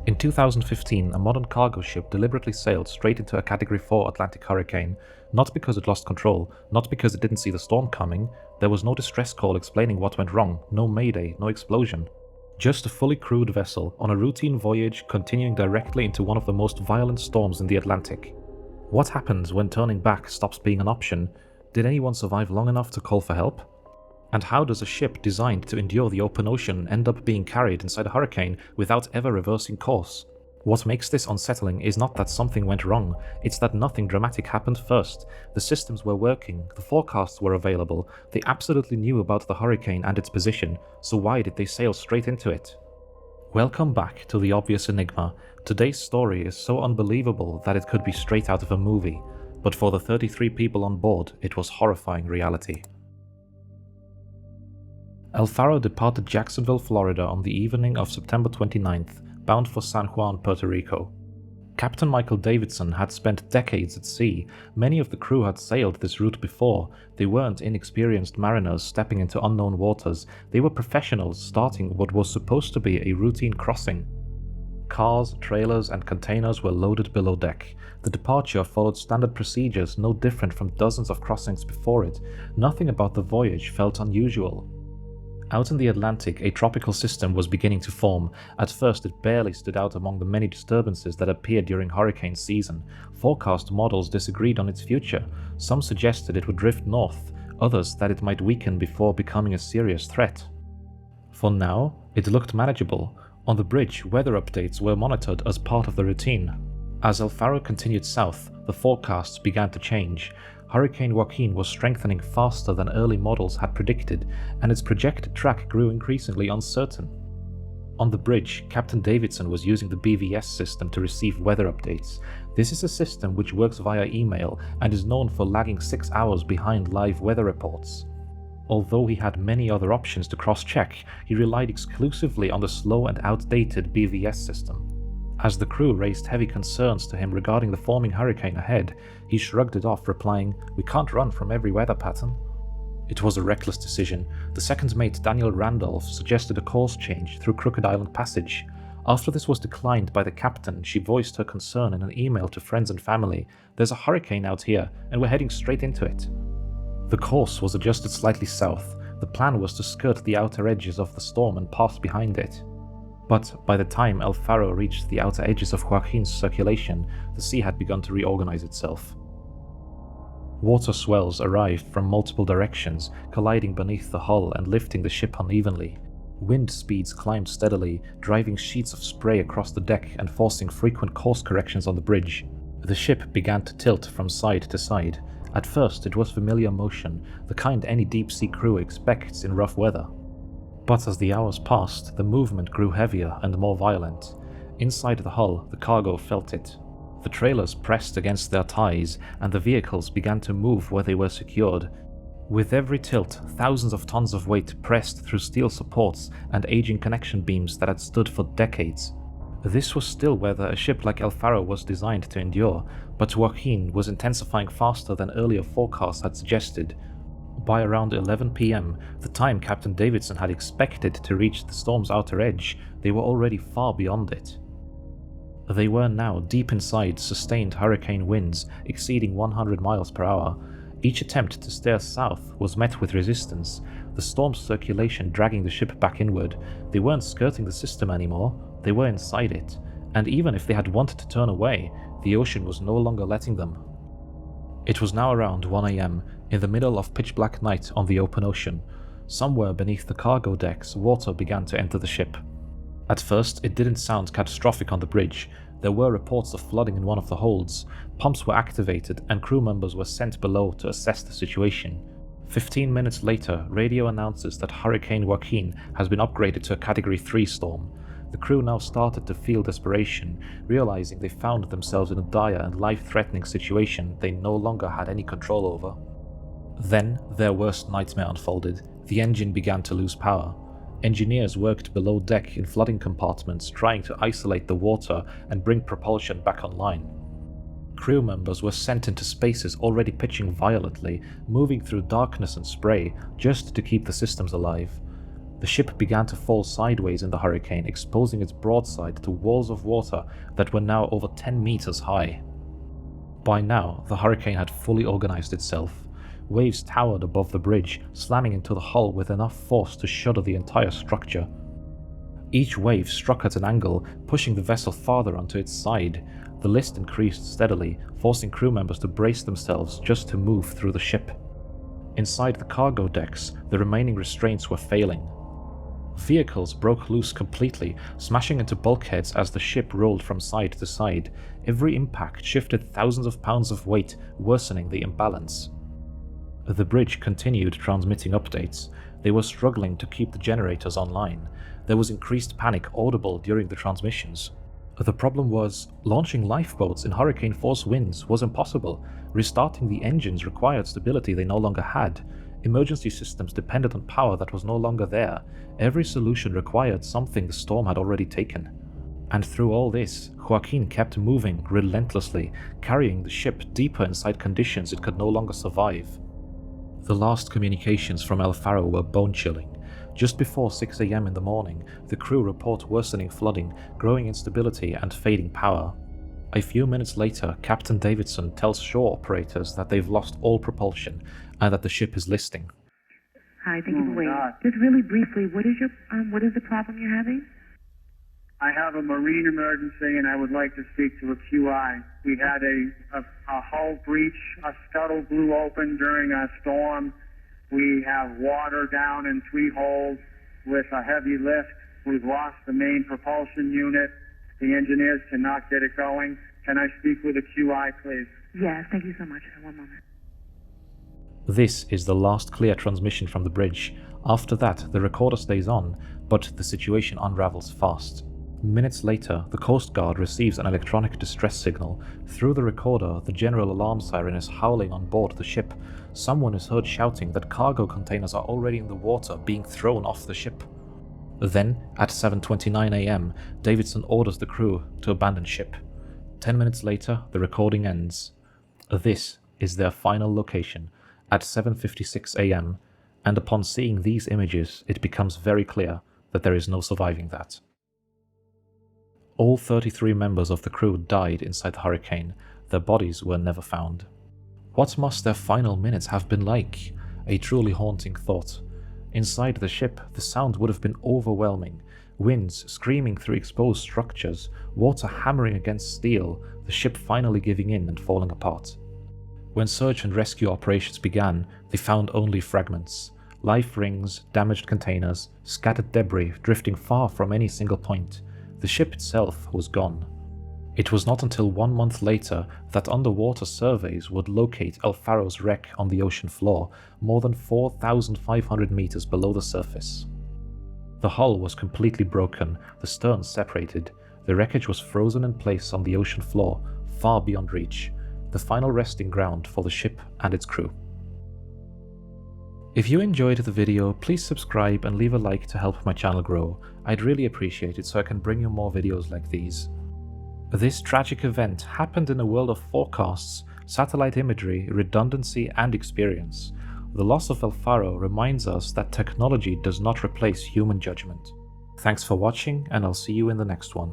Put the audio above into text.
In 2015, a modern cargo ship deliberately sailed straight into a Category 4 Atlantic hurricane, not because it lost control, not because it didn't see the storm coming. There was no distress call explaining what went wrong, no mayday, no explosion. Just a fully crewed vessel on a routine voyage continuing directly into one of the most violent storms in the Atlantic. What happens when turning back stops being an option? Did anyone survive long enough to call for help? And how does a ship designed to endure the open ocean end up being carried inside a hurricane without ever reversing course? What makes this unsettling is not that something went wrong, it's that nothing dramatic happened first. The systems were working, the forecasts were available, they absolutely knew about the hurricane and its position, so why did they sail straight into it? Welcome back to the obvious Enigma. Today's story is so unbelievable that it could be straight out of a movie, but for the 33 people on board, it was horrifying reality. Faro departed Jacksonville, Florida on the evening of September 29th, bound for San Juan, Puerto Rico. Captain Michael Davidson had spent decades at sea. Many of the crew had sailed this route before. They weren't inexperienced mariners stepping into unknown waters. They were professionals starting what was supposed to be a routine crossing. Cars, trailers, and containers were loaded below deck. The departure followed standard procedures, no different from dozens of crossings before it. Nothing about the voyage felt unusual. Out in the Atlantic, a tropical system was beginning to form. At first, it barely stood out among the many disturbances that appeared during hurricane season. Forecast models disagreed on its future. Some suggested it would drift north, others that it might weaken before becoming a serious threat. For now, it looked manageable. On the bridge, weather updates were monitored as part of the routine. As Faro continued south, the forecasts began to change. Hurricane Joaquin was strengthening faster than early models had predicted, and its projected track grew increasingly uncertain. On the bridge, Captain Davidson was using the BVS system to receive weather updates. This is a system which works via email and is known for lagging 6 hours behind live weather reports. Although he had many other options to cross-check, he relied exclusively on the slow and outdated BVS system. As the crew raised heavy concerns to him regarding the forming hurricane ahead, he shrugged it off, replying, "We can't run from every weather pattern." It was a reckless decision. The second mate, Daniel Randolph, suggested a course change through Crooked Island Passage. After this was declined by the captain, she voiced her concern in an email to friends and family. "There's a hurricane out here, and we're heading straight into it." The course was adjusted slightly south. The plan was to skirt the outer edges of the storm and pass behind it. But by the time Faro reached the outer edges of Joaquin's circulation, the sea had begun to reorganize itself. Water swells arrived from multiple directions, colliding beneath the hull and lifting the ship unevenly. Wind speeds climbed steadily, driving sheets of spray across the deck and forcing frequent course corrections on the bridge. The ship began to tilt from side to side. At first, it was familiar motion, the kind any deep-sea crew expects in rough weather. But as the hours passed, the movement grew heavier and more violent. Inside the hull, the cargo felt it. The trailers pressed against their ties, and the vehicles began to move where they were secured. With every tilt, thousands of tons of weight pressed through steel supports and aging connection beams that had stood for decades. This was still weather a ship like Faro was designed to endure, but Joaquin was intensifying faster than earlier forecasts had suggested. By around 11 p.m., the time Captain Davidson had expected to reach the storm's outer edge, they were already far beyond it. They were now deep inside sustained hurricane winds exceeding 100 miles per hour. Each attempt to steer south was met with resistance, the storm's circulation dragging the ship back inward. They weren't skirting the system anymore, they were inside it, and even if they had wanted to turn away, the ocean was no longer letting them. It was now around 1 a.m., in the middle of pitch-black night on the open ocean. Somewhere beneath the cargo decks, water began to enter the ship. At first, it didn't sound catastrophic on the bridge. There were reports of flooding in one of the holds. Pumps were activated, and crew members were sent below to assess the situation. 15 minutes later, radio announces that Hurricane Joaquin has been upgraded to a Category 3 storm. The crew now started to feel desperation, realizing they found themselves in a dire and life-threatening situation they no longer had any control over. Then, their worst nightmare unfolded. The engine began to lose power. Engineers worked below deck in flooding compartments, trying to isolate the water and bring propulsion back online. Crew members were sent into spaces already pitching violently, moving through darkness and spray, just to keep the systems alive. The ship began to fall sideways in the hurricane, exposing its broadside to walls of water that were now over 10 meters high. By now, the hurricane had fully organized itself. Waves towered above the bridge, slamming into the hull with enough force to shudder the entire structure. Each wave struck at an angle, pushing the vessel farther onto its side. The list increased steadily, forcing crew members to brace themselves just to move through the ship. Inside the cargo decks, the remaining restraints were failing. Vehicles broke loose completely, smashing into bulkheads as the ship rolled from side to side. Every impact shifted thousands of pounds of weight, worsening the imbalance. The bridge continued transmitting updates. They were struggling to keep the generators online. There was increased panic audible during the transmissions. The problem was, launching lifeboats in hurricane force winds was impossible. Restarting the engines required stability they no longer had. Emergency systems depended on power that was no longer there. Every solution required something the storm had already taken. And through all this, Joaquin kept moving relentlessly, carrying the ship deeper inside conditions it could no longer survive. The last communications from El Faro were bone-chilling. Just before 6 a.m. in the morning, the crew report worsening flooding, growing instability, and fading power. A few minutes later, Captain Davidson tells shore operators that they've lost all propulsion and that the ship is listing. Hi, thank you for waiting. Just really briefly, what is the problem you're having? I have a marine emergency and I would like to speak to a QI. We had a hull breach, a scuttle blew open during a storm. We have water down in 3 holes with a heavy lift. We've lost the main propulsion unit. The engineers cannot get it going. Can I speak with a QI, please? Yes, thank you so much. One moment. This is the last clear transmission from the bridge. After that, the recorder stays on, but the situation unravels fast. Minutes later, the Coast Guard receives an electronic distress signal. Through the recorder, the general alarm siren is howling on board the ship. Someone is heard shouting that cargo containers are already in the water, being thrown off the ship. Then, at 7:29 a.m., Davidson orders the crew to abandon ship. 10 minutes later, the recording ends. This is their final location, at 7:56 a.m., and upon seeing these images, it becomes very clear that there is no surviving that. All 33 members of the crew died inside the hurricane. Their bodies were never found. What must their final minutes have been like? A truly haunting thought. Inside the ship, the sound would have been overwhelming. Winds screaming through exposed structures, water hammering against steel, the ship finally giving in and falling apart. When search and rescue operations began, they found only fragments. Life rings, damaged containers, scattered debris drifting far from any single point. The ship itself was gone. It was not until 1 month later that underwater surveys would locate El Faro's wreck on the ocean floor, more than 4,500 meters below the surface. The hull was completely broken, the stern separated. The wreckage was frozen in place on the ocean floor, far beyond reach, the final resting ground for the ship and its crew. If you enjoyed the video, please subscribe and leave a like to help my channel grow. I'd really appreciate it so I can bring you more videos like these. This tragic event happened in a world of forecasts, satellite imagery, redundancy, and experience. The loss of El Faro reminds us that technology does not replace human judgment. Thanks for watching, and I'll see you in the next one.